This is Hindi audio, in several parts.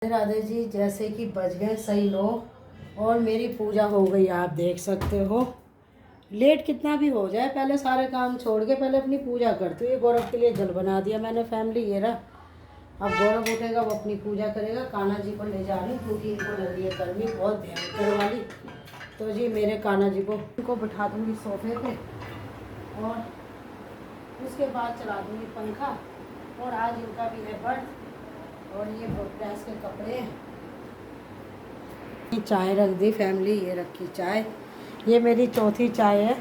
राधे जी, जैसे कि बज गए सही 9 और मेरी पूजा हो गई। आप देख सकते हो लेट कितना भी हो जाए, पहले सारे काम छोड़ के पहले अपनी पूजा करती हूँ। ये गौरव के लिए जल बना दिया मैंने फैमिली, ये रहा। अब गौरव उठेगा, वो अपनी पूजा करेगा। कान्हा जी को ले जा रही हूँ क्योंकि इनको लग रही है गर्मी बहुत भयंकर वाली। तो जी मेरे कान्हा जी को इनको बिठा दूँगी सोफे पे और उसके बाद चला दूँगी पंखा। और आज इनका भी है बर्थ। और ये प्रेस के कपड़े, चाय रख दी फैमिली, ये रखी चाय। ये मेरी चौथी चाय है।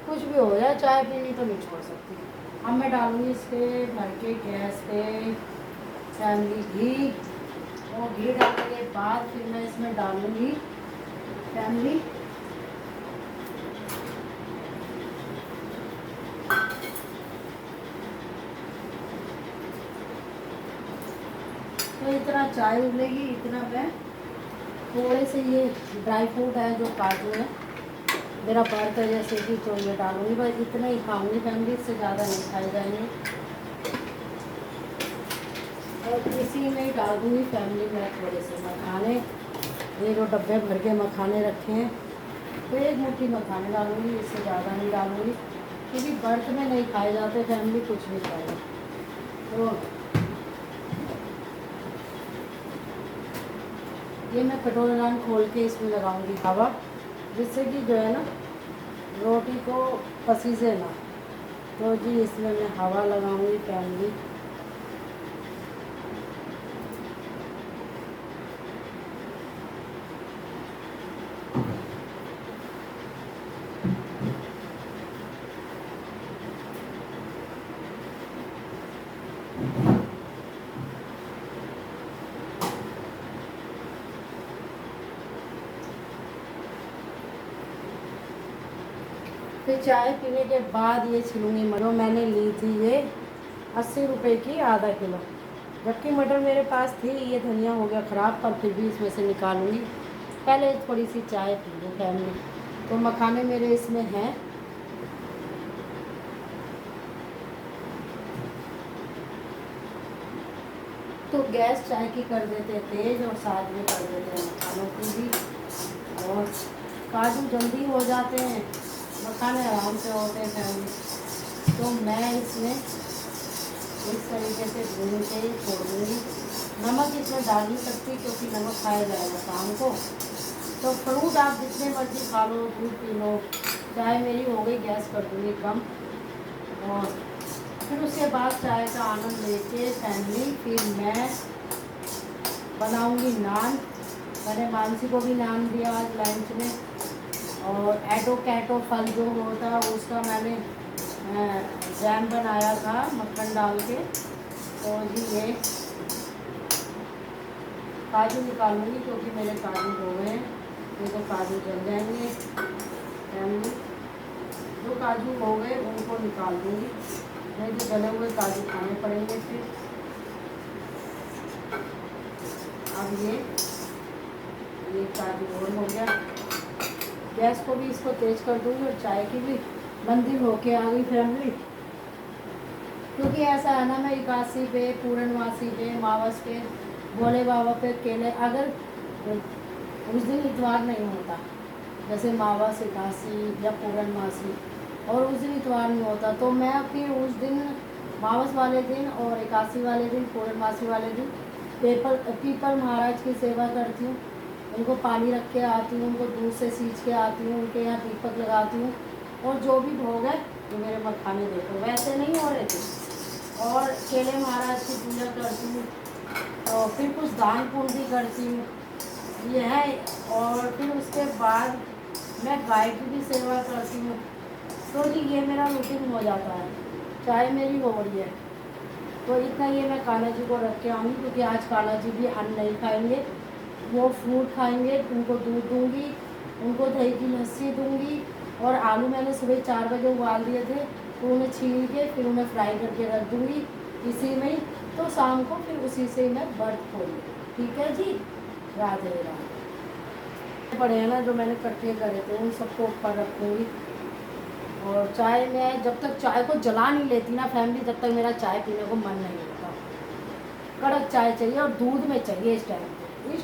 कुछ भी हो जाए चाय पीनी तो नहीं छोड़ सकती। अब मैं डालूँगी इसके भर के गैस पे फैमिली घी। और घी डालने के बाद फिर मैं इसमें डालूँगी फैमिली तो इतना चाय उबलेगी, इतना मैं थोड़े से ये ड्राई फ्रूट है जो काजू है, मेरा बर्थ है जैसे कि, तो ये डालूंगी। बस इतना ही खाऊंगी फैमिली, इससे ज़्यादा नहीं खाए जाएंगे। और इसी में ही डाल दूँगी फैमिली में थोड़े से मखाने। ये जो डब्बे भर के मखाने रखे हैं, तो एक मुट्ठी मखाने डालूंगी, इससे ज़्यादा नहीं डालूंगी क्योंकि बर्थ में नहीं खाए जाते फैमिली, कुछ भी खाएगा। तो ये मैं कटोरा खोल के इसमें लगाऊंगी हवा, जिससे कि जो है ना रोटी को पसीजे ना। तो जी इसमें मैं हवा लगाऊंगी फैमिली। फिर चाय पीने के बाद ये छिलूँगी मटर। मैंने ली थी ये 80 रुपये की आधा किलो, जबकि मटर मेरे पास थी। ये धनिया हो गया ख़राब, पर फिर भी इसमें से निकालूंगी। पहले थोड़ी सी चाय पी लूँ फैमिली। तो मखाने मेरे इसमें हैं। तो गैस चाय की कर देते हैं तेज़ और साथ में कर देते हैं मखानों की भी। और काजू जल्दी हो जाते हैं, मखाने आराम से होते हैं फैमिली। तो मैं इसमें इस तरीके से भून के ही छोड़ दूँगी। नमक इसमें डाल नहीं सकती क्योंकि नमक खाया जाएगा शाम को। तो फ्रूट आप जितने मर्जी खा लो, दूध पी लो। चाय मेरी हो गई, गैस कर दूँगी कम। और फिर उसके बाद चाय का आनंद लेके फैमिली फिर मैं बनाऊँगी नान। मैंने मानसी को भी नान दिया आज लंच में। और एटो फल जो होता है उसका मैंने जैम बनाया था मक्खन डाल के। तो जी ये काजू निकालूंगी क्योंकि मेरे काजू हो गए हैं, ये तो काजू जल जाएंगे फैमिली। जो काजू हो गए उनको निकाल दूँगी, नहीं तो जले हुए काजू खाने पड़ेंगे फिर। अब ये काजू और हो गया। गैस को भी इसको तेज़ कर दूँगी और चाय की भी मंदिर होके आ गई फैमिली। क्योंकि ऐसा है ना, मैं एकादशी पे, पूर्णमासी पे, मावस पे, भोले बाबा पे केले, अगर उस दिन इतवार नहीं होता, जैसे मावस, एकादशी या पूर्णमासी, और उस दिन इतवार नहीं होता, तो मैं फिर उस दिन मावस वाले दिन और एकादशी वाले दिन, पूर्णमासी वाले दिन पीपल महाराज की सेवा करती हूँ। उनको पानी रख के आती हूँ, उनको दूध से सींच के आती हूँ, उनके यहाँ दीपक लगाती हूँ। और जो भी भोग है तो मेरे मखाने देखो वैसे नहीं हो रहे थे। और केले महाराज की पूजा करती हूँ और फिर कुछ दान पुण्य भी करती हूँ, ये है। और फिर उसके बाद मैं गाय की भी सेवा करती हूँ। तो जी ये मेरा रूटीन हो जाता है। चाय मेरी हो रही है तो इतना ये मैं कान्हा जी को रख के आऊँगी, क्योंकि आज कान्हा जी भी अन्न नहीं खाएंगे, वो फ्रूट खाएंगे। उनको दूध दूँगी, उनको दही की लस्सी दूँगी। और आलू मैंने सुबह 4 बजे उबाल दिए थे, तो उन्हें छील के फिर उन्हें फ्राई करके रख दूँगी इसी में ही। तो शाम को फिर उसी से ही मैं व्रत खोलूँगी। ठीक है जी, राधे राधे। पड़े हैं ना जो मैंने इकट्ठे करे थे, उन सबको ऊपर रखूँगी। और चाय में जब तक चाय को जला नहीं लेती ना फैमिली, तब तक मेरा चाय पीने को मन नहीं होता। कड़क चाय चाहिए और दूध में चाहिए इस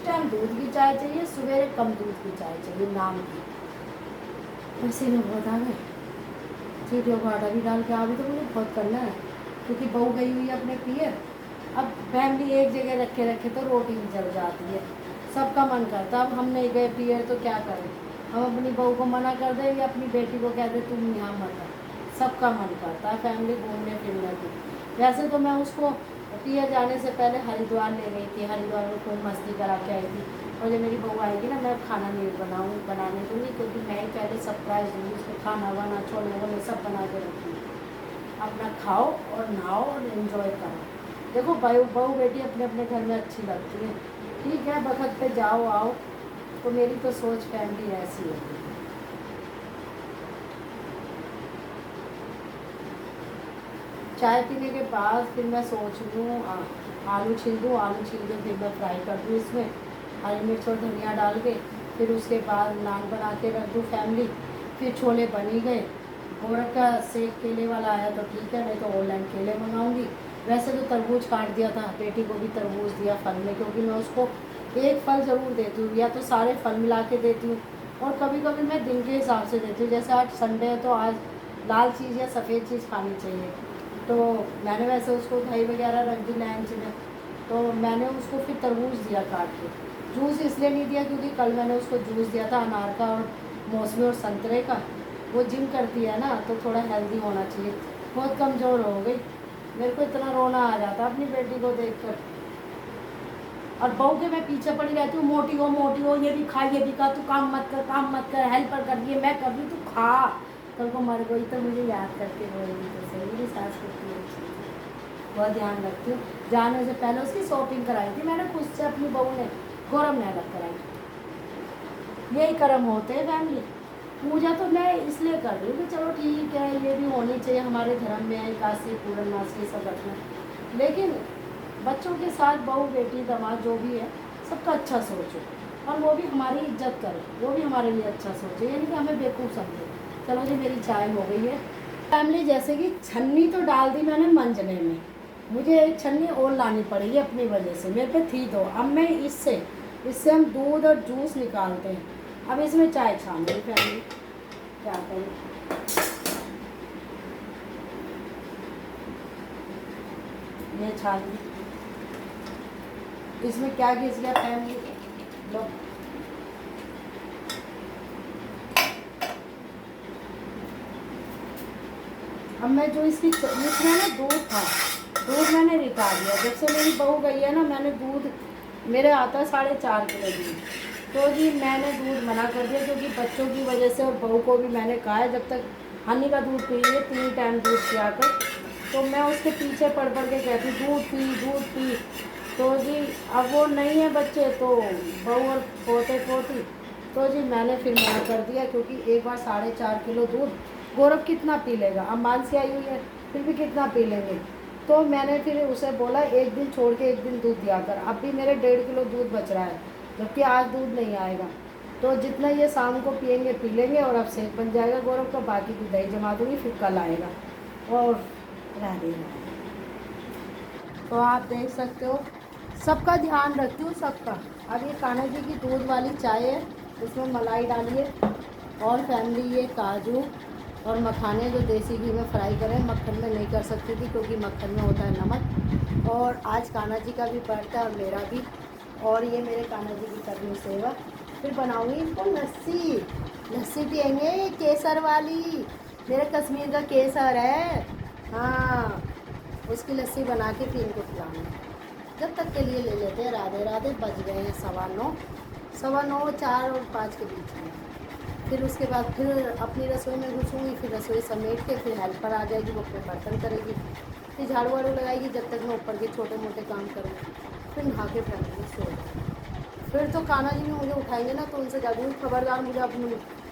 टाइम दूध की चाय चाहिए, सवेरे कम दूध की चाय चाहिए नाम की। वैसे में बहुत आ गए, चीटियों को आटा भी डाल के अभी तो मुझे बहुत करना है क्योंकि बहू गई हुई है अपने पियर। अब फैमिली एक जगह रखे रखे तो रोटी भी जल जाती है, सबका मन करता। अब हम नहीं गए पियर तो क्या करें, हम अपनी बहू को मना कर दें या अपनी बेटी को कह दें तुम यहाँ मत आओ। सबका मन करता है फैमिली घूमने फिरने की। वैसे तो मैं उसको पियर जाने से पहले हरिद्वार ले गई थी, हरिद्वार में खूब मस्ती करा के आई थी। और जब मेरी बहू आएगी ना मैं खाना नहीं बनाने दूँगी क्योंकि मैं ही पहले सरप्राइज दूँगी उसको, खाना वाना छोले वोले सब बना के रखूँगी। अपना खाओ और नहाओ और इन्जॉय करो। देखो बहू बेटी अपने अपने घर में अच्छी लगती है, ठीक है वक्त पे जाओ आओ। तो मेरी तो सोच फैमिली ऐसी है। चाय पीने के बाद फिर मैं सोच रही हूँ आलू छील दूँ, आलू छील के फिर मैं फ्राई कर दूँ इसमें हरी मिर्च और धनिया डाल के। फिर उसके बाद नान बना के रख दूँ फैमिली। फिर छोले बन ही गए। गोरख का सेक केले वाला आया तो ठीक है, नहीं तो ऑनलाइन केले मंगाऊंगी। वैसे तो तरबूज काट दिया था, बेटी को भी तरबूज दिया फल में, क्योंकि मैं उसको एक फल ज़रूर देती हूँ, या तो सारे फल मिला के देती हूँ और कभी कभी मैं दिन के हिसाब से देती हूँ। जैसे आज संडे है तो आज लाल चीज़ या सफ़ेद चीज़ खानी चाहिए, तो मैंने वैसे उसको दही वगैरह रख दी लंच में, तो मैंने उसको फिर तरबूज दिया काट के। जूस इसलिए नहीं दिया क्योंकि कल मैंने उसको जूस दिया था अनार का और मौसमी और संतरे का। वो जिम करती है ना तो थोड़ा हेल्दी होना चाहिए। बहुत कमज़ोर हो गई, मेरे को इतना रोना आ जाता अपनी बेटी को देखकर। और बहू के मैं पीछे पड़ी रहती हूँ, मोटी हो ये भी खा ये भी खा, तू काम मत कर हेल्पर कर दिए मैं कर रही तू खा। कल को मर गई तो मुझे याद करके रोएगी तो सही। मेरी सास करती है, बहुत ध्यान रखती हूँ। जाने से पहले उसकी शॉपिंग कराई थी मैंने खुद से, अपनी बहू ने गौरव ने अलग कराई। यही कर्म होते हैं फैमिली। पूजा तो मैं इसलिए कर रही हूँ कि चलो ठीक है ये भी होनी चाहिए, हमारे धर्म में है एकादशी पूर्णमासी सब रखना। लेकिन बच्चों के साथ बहू बेटी दामाद जो भी है सबका अच्छा सोचो, और वो भी हमारी इज्जत करे, वो भी हमारे लिए अच्छा सोचे, यानी कि हमें बेवकूफ़ समझे। चलो जी मेरी चाय हो गई है फैमिली। जैसे कि छन्नी तो डाल दी मैंने मंजने में, मुझे एक छन्नी और लानी पड़ेगी अपनी वजह से, मेरे पे थी तो। अब मैं इससे हम दूध और जूस निकालते हैं। अब इसमें चाय छानूंगी फैमिली, क्या करूँ। ये छान ली, इसमें क्या घिस गया फैमिली, लो अब मैं जो इसमें ना दूध था, दूध मैंने रिका दिया। जब से मेरी बहू गई है ना मैंने दूध, मेरे आता है 4.5 किलो दूध, तो जी मैंने दूध मना कर दिया क्योंकि बच्चों की वजह से। और बहू को भी मैंने कहा है जब तक हनी का दूध पी लिए 3 टाइम दूध पिया कर, तो मैं उसके पीछे पढ़ के कहती दूध पी। तो जी अब वो नहीं है बच्चे, तो बहू और पोते पोती, तो जी मैंने फिर मना कर दिया क्योंकि एक बार 4.5 किलो दूध गौरव कितना पी लेगा। अब मानसी आई हुई है फिर भी कितना पी लेंगे, तो मैंने फिर उसे बोला एक दिन छोड़ के एक दिन दूध दिया कर। अब भी मेरे 1.5 किलो दूध बच रहा है, जबकि आज दूध नहीं आएगा, तो जितना ये शाम को पियेंगे पी लेंगे। और अब सेक बन जाएगा गौरव का, बाकी की दही जमा दूँगी फिर कल आएगा और रह देगा। तो आप देख सकते हो सबका ध्यान रखती हूँ सबका। अब ये कान्हा जी की दूध वाली चाय है, इसमें मलाई डालिए और फैमिली ये काजू और मखाने जो देसी घी में फ्राई करें, मक्खन में नहीं कर सकती थी क्योंकि मक्खन में होता है नमक। और आज कान्हा जी का भी बर्थ है और मेरा भी, और ये मेरे कान्हा जी की करनी सेवा। फिर बनाऊंगी इनको लस्सी पियेंगे केसर वाली, मेरे कश्मीर का केसर है, हाँ उसकी लस्सी बना के फिर इनको पिलाऊंगी। जब तक के लिए ले लेते हैं। राधे राधे। बज गए हैं 9:15, 9:15 4 और 5 के बीच में। फिर उसके बाद फिर अपनी रसोई में घुसूँगी, फिर रसोई समेट के फिर हेल्पर आ जाएगी, वो अपने बर्तन करेगी, फिर झाड़ू वाड़ू लगाएगी जब तक मैं ऊपर के छोटे मोटे काम करूँगी। फिर नहा के फैमिली सो जाए। फिर तो कान्हा जी में मुझे उठाएंगे ना तो उनसे जाऊँगी खबरदार मुझे अपनी,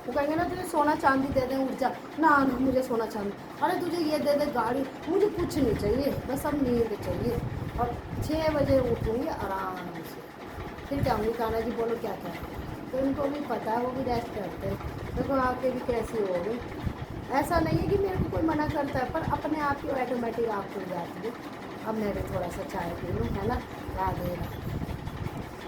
वो कहेंगे ना तुझे सोना चांदी दे दें उठ जा, ना मुझे सोना चांदी, अरे तुझे ये दे दे गाड़ी, मुझे कुछ नहीं चाहिए, बस अब नींद चाहिए। और 6 बजे उठूँगी आराम से, फिर जाऊँगी कान्हा जी बोलो क्या क्या, तो उनको भी पता है, वो भी रेस्ट करते हैं। देखो आके भी कैसी हो गई, ऐसा नहीं है कि मेरे को कोई मना करता है, पर अपने आप ही ऑटोमेटिक आँख खुल जाती है। अब मैं भी थोड़ा सा चाय पी लूँ, है ना। राधे राधे।